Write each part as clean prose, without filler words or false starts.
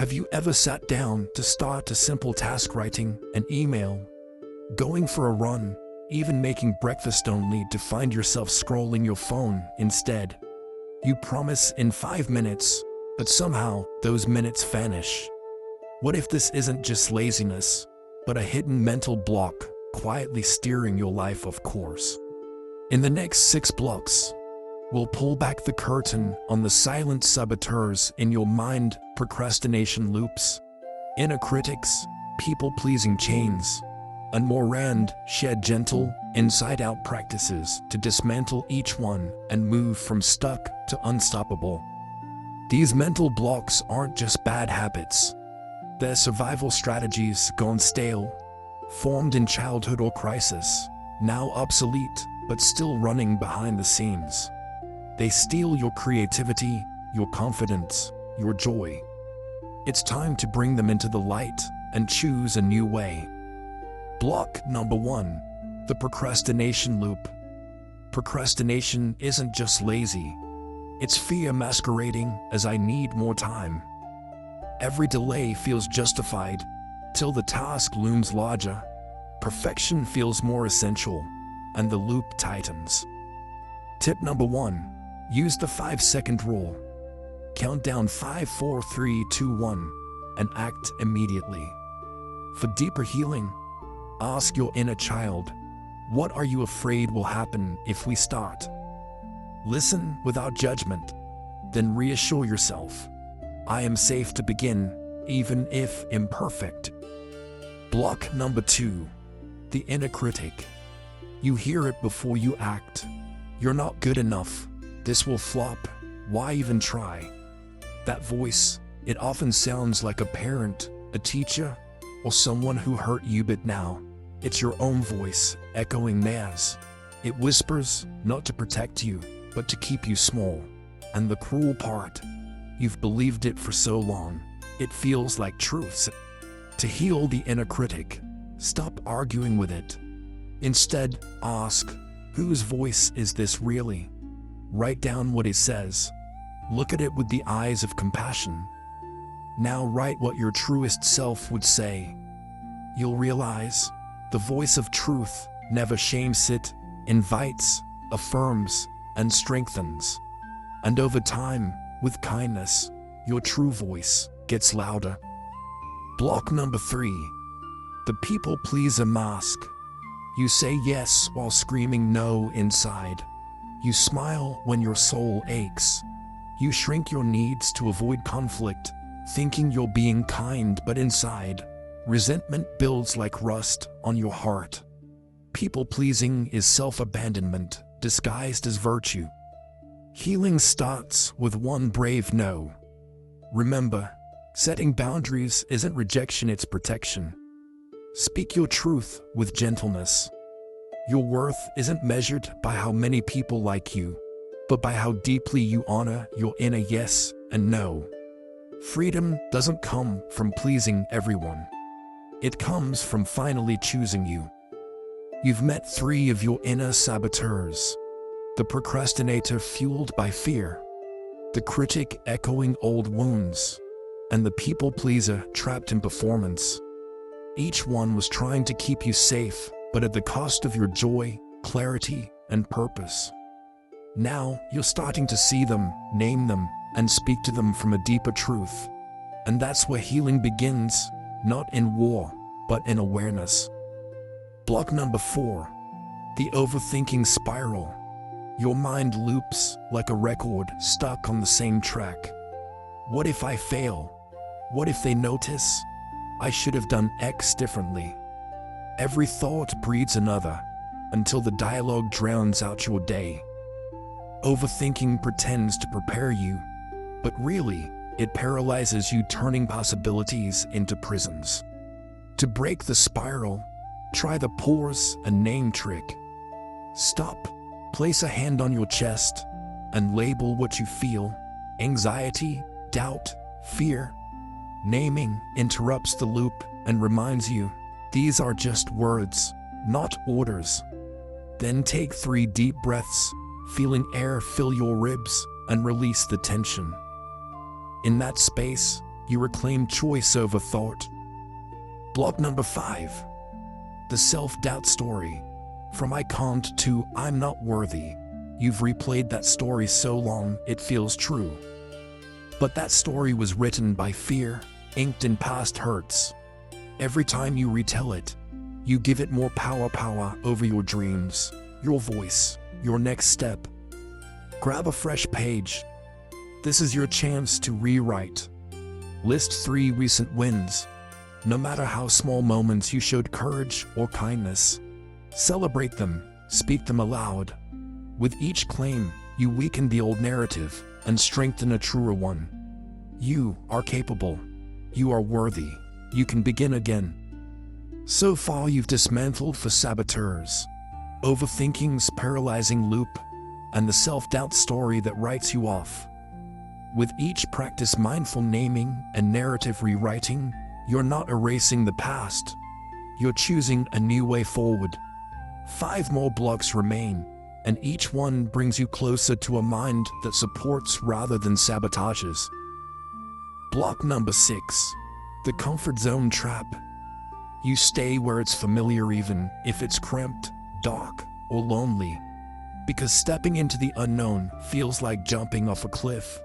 Have you ever sat down to start a simple task, writing an email, going for a run, even making breakfast, only to find yourself scrolling your phone instead? You promise in 5 minutes, but somehow those minutes vanish. What if this isn't just laziness, but a hidden mental block quietly steering your life off course? In the next 6 blocks, we'll pull back the curtain on the silent saboteurs in your mind: procrastination loops, inner critics, people-pleasing chains, and more shed gentle, inside-out practices to dismantle each one and move from stuck to unstoppable. These mental blocks aren't just bad habits. They're survival strategies gone stale, formed in childhood or crisis, now obsolete, but still running behind the scenes. They steal your creativity, your confidence, your joy. It's time to bring them into the light and choose a new way. Block number 1, the procrastination loop. Procrastination isn't just lazy. It's fear masquerading as "I need more time." Every delay feels justified, till the task looms larger. Perfection feels more essential, and the loop tightens. Tip number 1, use the 5-second rule. Count down 5, 4, 3, 2, 1, and act immediately. For deeper healing, ask your inner child, what are you afraid will happen if we start? Listen without judgment, then reassure yourself, I am safe to begin, even if imperfect. Block number 2, the inner critic. You hear it before you act. You're not good enough. This will flop. Why even try? That voice, it often sounds like a parent, a teacher, or someone who hurt you, but now, it's your own voice echoing theirs. It whispers, not to protect you, but to keep you small. And the cruel part, you've believed it for so long, it feels like truth. To heal the inner critic, stop arguing with it. Instead, ask, whose voice is this really? Write down what it says. Look at it with the eyes of compassion. Now write what your truest self would say. You'll realize the voice of truth never shames it, invites, affirms, and strengthens. And over time, with kindness, your true voice gets louder. Block number 3, the people pleaser mask. You say yes while screaming no inside. You smile when your soul aches. You shrink your needs to avoid conflict, thinking you're being kind, but inside, resentment builds like rust on your heart. People-pleasing is self-abandonment disguised as virtue. Healing starts with one brave no. Remember, setting boundaries isn't rejection, it's protection. Speak your truth with gentleness. Your worth isn't measured by how many people like you, but by how deeply you honor your inner yes and no. Freedom doesn't come from pleasing everyone. It comes from finally choosing you. You've met 3 of your inner saboteurs: the procrastinator fueled by fear, the critic echoing old wounds, and the people pleaser trapped in performance. Each one was trying to keep you safe, but at the cost of your joy, clarity, and purpose. Now you're starting to see them, name them, and speak to them from a deeper truth. And that's where healing begins, not in war, but in awareness. Block number 4, the overthinking spiral. Your mind loops like a record stuck on the same track. What if I fail? What if they notice? I should have done X differently. Every thought breeds another, until the dialogue drowns out your day. Overthinking pretends to prepare you, but really, it paralyzes you, turning possibilities into prisons. To break the spiral, try the pause and name trick. Stop, place a hand on your chest, and label what you feel: anxiety, doubt, fear. Naming interrupts the loop and reminds you, these are just words, not orders. Then take 3 deep breaths, feeling air fill your ribs, and release the tension. In that space, You reclaim choice over thought. Block number 5. The self-doubt story. From I can't to I'm not worthy. You've replayed that story so long it feels true. But that story was written by fear, inked in past hurts. Every time you retell it, you give it more power over your dreams, your voice, your next step. Grab a fresh page. This is your chance to rewrite. List 3 recent wins. No matter how small moments you showed courage or kindness. Celebrate them, speak them aloud. With each claim, you weaken the old narrative and strengthen a truer one. You are capable. You are worthy. You can begin again. So far you've dismantled for saboteurs, overthinking's paralyzing loop, and the self-doubt story that writes you off. With each practice mindful naming and narrative rewriting, you're not erasing the past. You're choosing a new way forward. 5 more blocks remain, and each one brings you closer to a mind that supports rather than sabotages. Block number 6. The comfort zone trap. You stay where it's familiar even if it's cramped, dark, or lonely. Because stepping into the unknown feels like jumping off a cliff.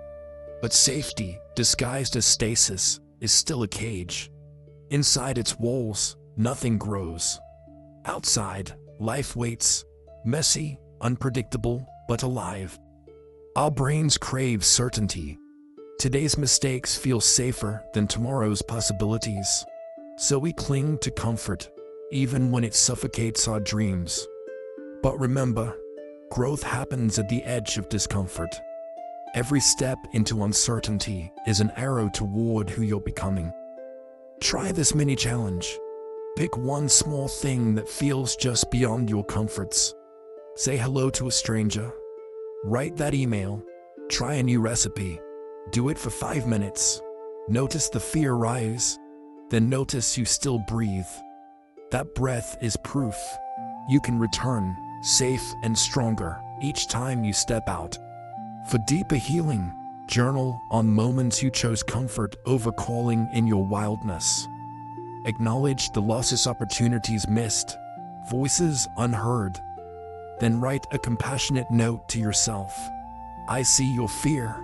But safety, disguised as stasis, is still a cage. Inside its walls, nothing grows. Outside, life waits, messy, unpredictable, but alive. Our brains crave certainty. Today's mistakes feel safer than tomorrow's possibilities. So we cling to comfort, even when it suffocates our dreams. But remember, growth happens at the edge of discomfort. Every step into uncertainty is an arrow toward who you're becoming. Try this mini challenge. Pick one small thing that feels just beyond your comforts. Say hello to a stranger. Write that email. Try a new recipe. Do it for 5 minutes. Notice the fear rise. Then notice you still breathe. That breath is proof. You can return, safe and stronger, each time you step out. For deeper healing, journal on moments you chose comfort over calling in your wildness. Acknowledge the losses, opportunities missed, voices unheard. Then write a compassionate note to yourself. I see your fear.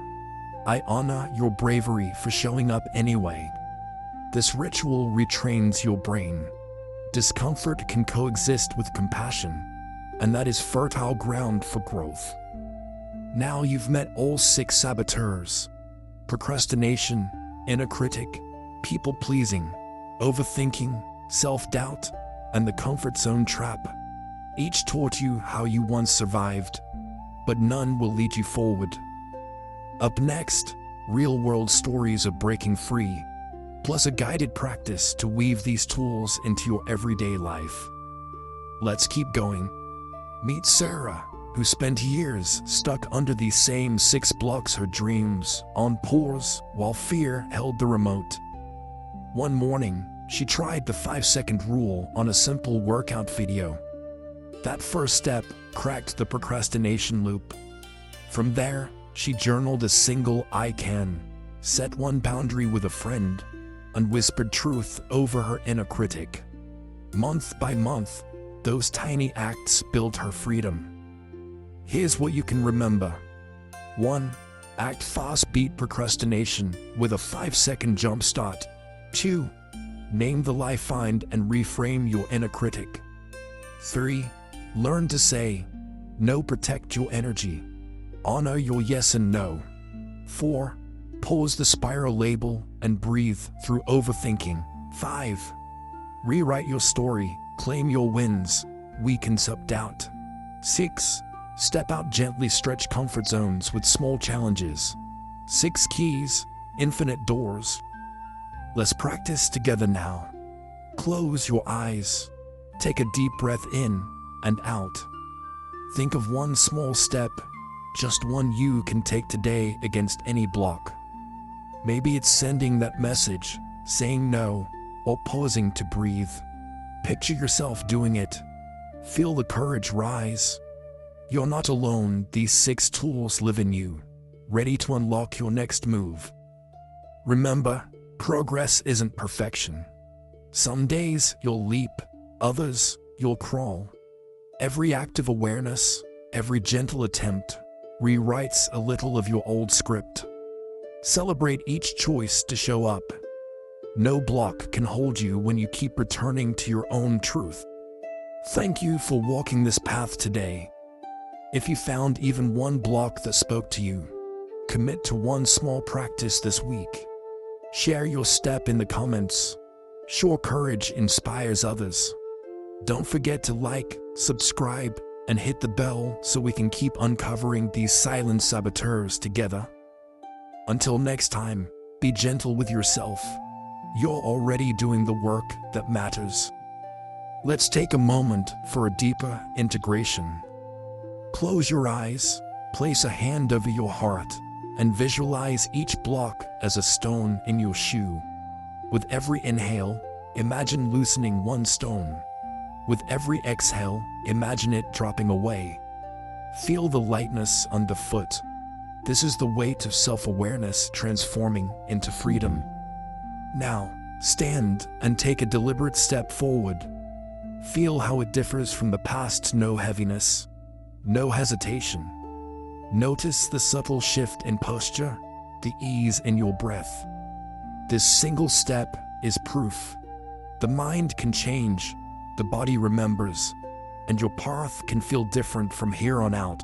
I honor your bravery for showing up anyway. This ritual retrains your brain. Discomfort can coexist with compassion, and that is fertile ground for growth. Now you've met all 6 saboteurs: procrastination, inner critic, people-pleasing, overthinking, self-doubt, and the comfort zone trap. Each taught you how you once survived, but none will lead you forward. Up next, real-world stories of breaking free, plus a guided practice to weave these tools into your everyday life. Let's keep going. Meet Sarah, who spent years stuck under these same 6 blocks, her dreams on pause while fear held the remote. One morning, she tried the 5-second rule on a simple workout video. That first step cracked the procrastination loop. From there, she journaled a single I can, set one boundary with a friend, and whispered truth over her inner critic. Month by month, those tiny acts built her freedom. Here's what you can remember. 1. Act fast, beat procrastination with a 5-second jump start. 2. Name the lie, find and reframe your inner critic. 3. Learn to say no, protect your energy. Honor your yes and no. 4. Pause the spiral label and breathe through overthinking. 5. Rewrite your story, claim your wins, weaken self-doubt. 6. Step out gently, stretch comfort zones with small challenges. 6 keys, infinite doors. Let's practice together now. Close your eyes. Take a deep breath in and out. Think of one small step, just one you can take today against any block. Maybe it's sending that message, saying no, or pausing to breathe. Picture yourself doing it. Feel the courage rise. You're not alone, these 6 tools live in you, ready to unlock your next move. Remember, Progress isn't perfection. Some days you'll leap, others you'll crawl. Every act of awareness, every gentle attempt, rewrites a little of your old script. Celebrate each choice to show up. No block can hold you when you keep returning to your own truth. Thank you for walking this path today. If you found even one block that spoke to you, commit to one small practice this week. Share your step in the comments. Your courage inspires others. Don't forget to like, subscribe, and hit the bell so we can keep uncovering these silent saboteurs together. Until next time, be gentle with yourself. You're already doing the work that matters. Let's take a moment for a deeper integration. Close your eyes, place a hand over your heart, and visualize each block as a stone in your shoe. With every inhale, imagine loosening one stone. With every exhale, imagine it dropping away. Feel the lightness underfoot. This is the weight of self-awareness transforming into freedom. Now, stand and take a deliberate step forward. Feel how it differs from the past. No heaviness, no hesitation. Notice the subtle shift in posture, the ease in your breath. This single step is proof. The mind can change, the body remembers, and your path can feel different from here on out.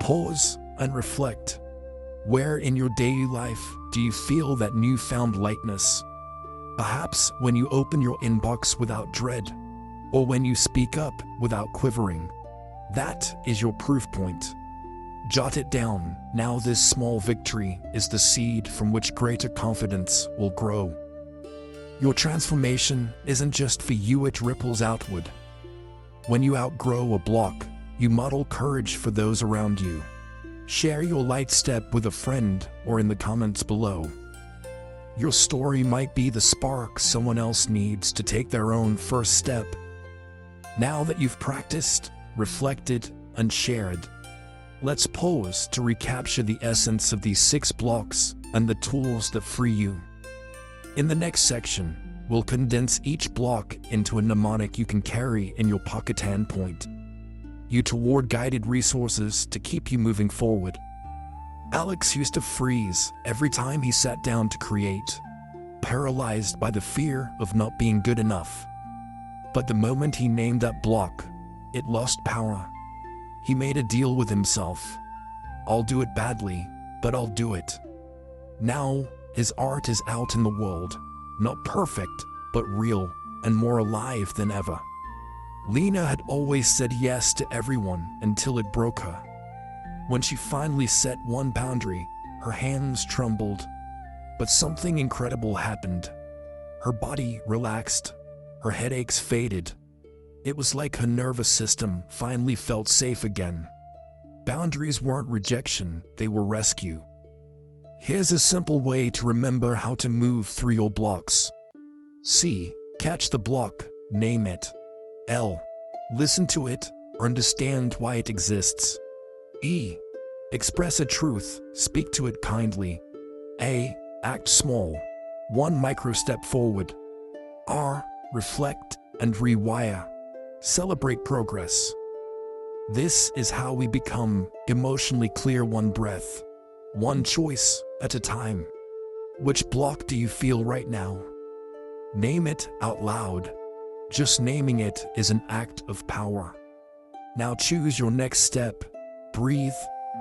Pause and reflect. Where in your daily life do you feel that newfound lightness? Perhaps when you open your inbox without dread, or when you speak up without quivering. That is your proof point. Jot it down. Now this small victory is the seed from which greater confidence will grow. Your transformation isn't just for you, it ripples outward. When you outgrow a block, you model courage for those around you. Share your light step with a friend or in the comments below. Your story might be the spark someone else needs to take their own first step. Now that you've practiced, reflected, and shared, let's pause to recapture the essence of these 6 blocks and the tools that free you. In the next section, we'll condense each block into a mnemonic you can carry in your pocket and point you toward guided resources to keep you moving forward. Alex used to freeze every time he sat down to create, paralyzed by the fear of not being good enough. But the moment he named that block, it lost power. He made a deal with himself. I'll do it badly, but I'll do it. Now, his art is out in the world, not perfect, but real and more alive than ever. Lena had always said yes to everyone until it broke her. When she finally set one boundary, her hands trembled. But something incredible happened. Her body relaxed. Her headaches faded. It was like her nervous system finally felt safe again. Boundaries weren't rejection, they were rescue. Here's a simple way to remember how to move through your blocks. C. Catch the block, name it. L. Listen to it, or understand why it exists. E. Express a truth, speak to it kindly. A. Act small, one micro step forward. R. Reflect and rewire. Celebrate progress. This is how we become emotionally clear, one breath, one choice at a time. Which block do you feel right now? Name it out loud. Just naming it is an act of power. Now choose your next step. Breathe,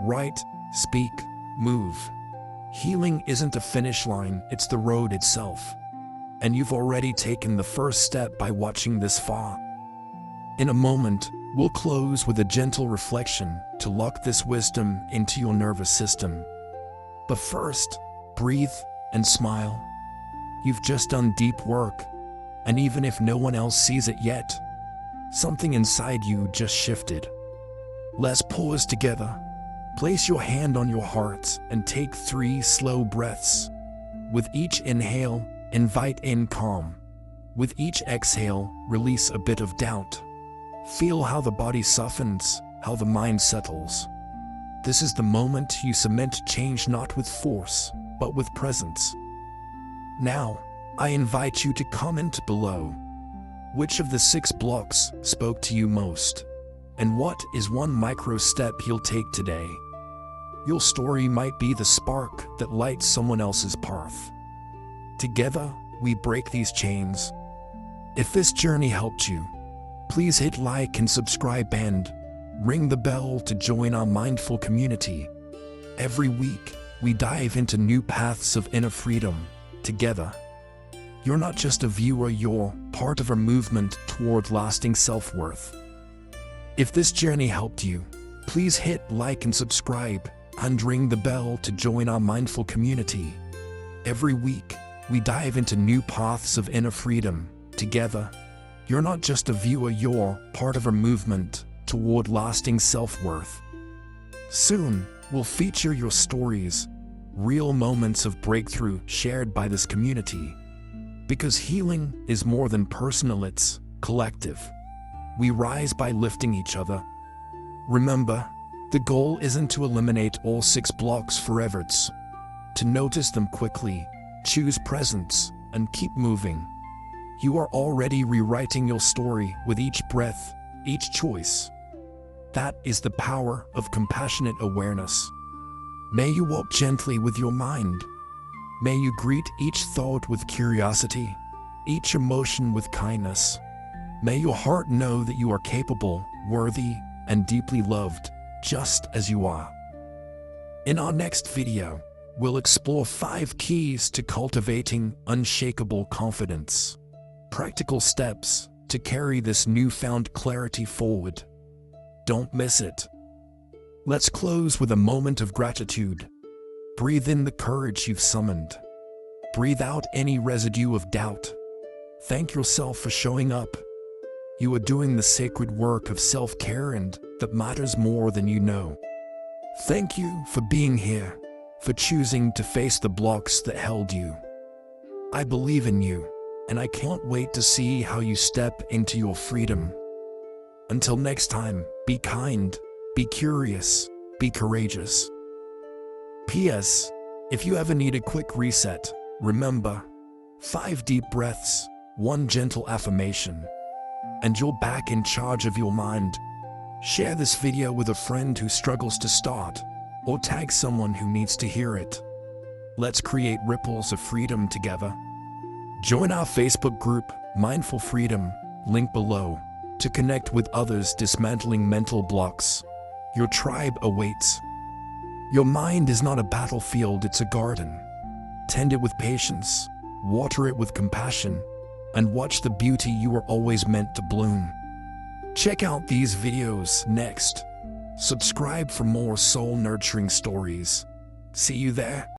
write, speak, move. Healing isn't a finish line, it's the road itself. And you've already taken the first step by watching this far. In a moment, we'll close with a gentle reflection to lock this wisdom into your nervous system. But first, breathe and smile. You've just done deep work, and even if no one else sees it yet, something inside you just shifted. Let's pause together. Place your hand on your heart and take 3 slow breaths. With each inhale, invite in calm. With each exhale, release a bit of doubt. Feel how the body softens, how the mind settles. This is the moment you cement change, not with force, but with presence. Now, I invite you to comment below. Which of the 6 blocks spoke to you most? And what is one micro step you'll take today? Your story might be the spark that lights someone else's path. Together, we break these chains. If this journey helped you, please hit like and subscribe and ring the bell to join our mindful community. Every week, we dive into new paths of inner freedom together. You're not just a viewer, you're part of a movement toward lasting self-worth. If this journey helped you, please hit like and subscribe and ring the bell to join our mindful community. Every week, we dive into new paths of inner freedom together. You're not just a viewer, you're part of a movement toward lasting self-worth. Soon, we'll feature your stories, real moments of breakthrough shared by this community. Because healing is more than personal, it's collective. We rise by lifting each other. Remember, the goal isn't to eliminate all 6 blocks forever, it's to notice them quickly, choose presence, and keep moving. You are already rewriting your story with each breath, each choice. That is the power of compassionate awareness. May you walk gently with your mind. May you greet each thought with curiosity, each emotion with kindness. May your heart know that you are capable, worthy, and deeply loved, just as you are. In our next video, we'll explore 5 keys to cultivating unshakable confidence. Practical steps to carry this newfound clarity forward. Don't miss it. Let's close with a moment of gratitude. Breathe in the courage you've summoned. Breathe out any residue of doubt. Thank yourself for showing up. You are doing the sacred work of self-care, and that matters more than you know. Thank you for being here, for choosing to face the blocks that held you. I believe in you, and I can't wait to see how you step into your freedom. Until next time, be kind, be curious, be courageous. P.S. If you ever need a quick reset, remember, 5 deep breaths, 1 gentle affirmation, and you're back in charge of your mind. Share this video with a friend who struggles to start, or tag someone who needs to hear it. Let's create ripples of freedom together. Join our Facebook group, Mindful Freedom, link below, to connect with others dismantling mental blocks. Your tribe awaits. Your mind is not a battlefield, it's a garden. Tend it with patience, water it with compassion, and watch the beauty you were always meant to bloom. Check out these videos next. Subscribe for more soul-nurturing stories. See you there.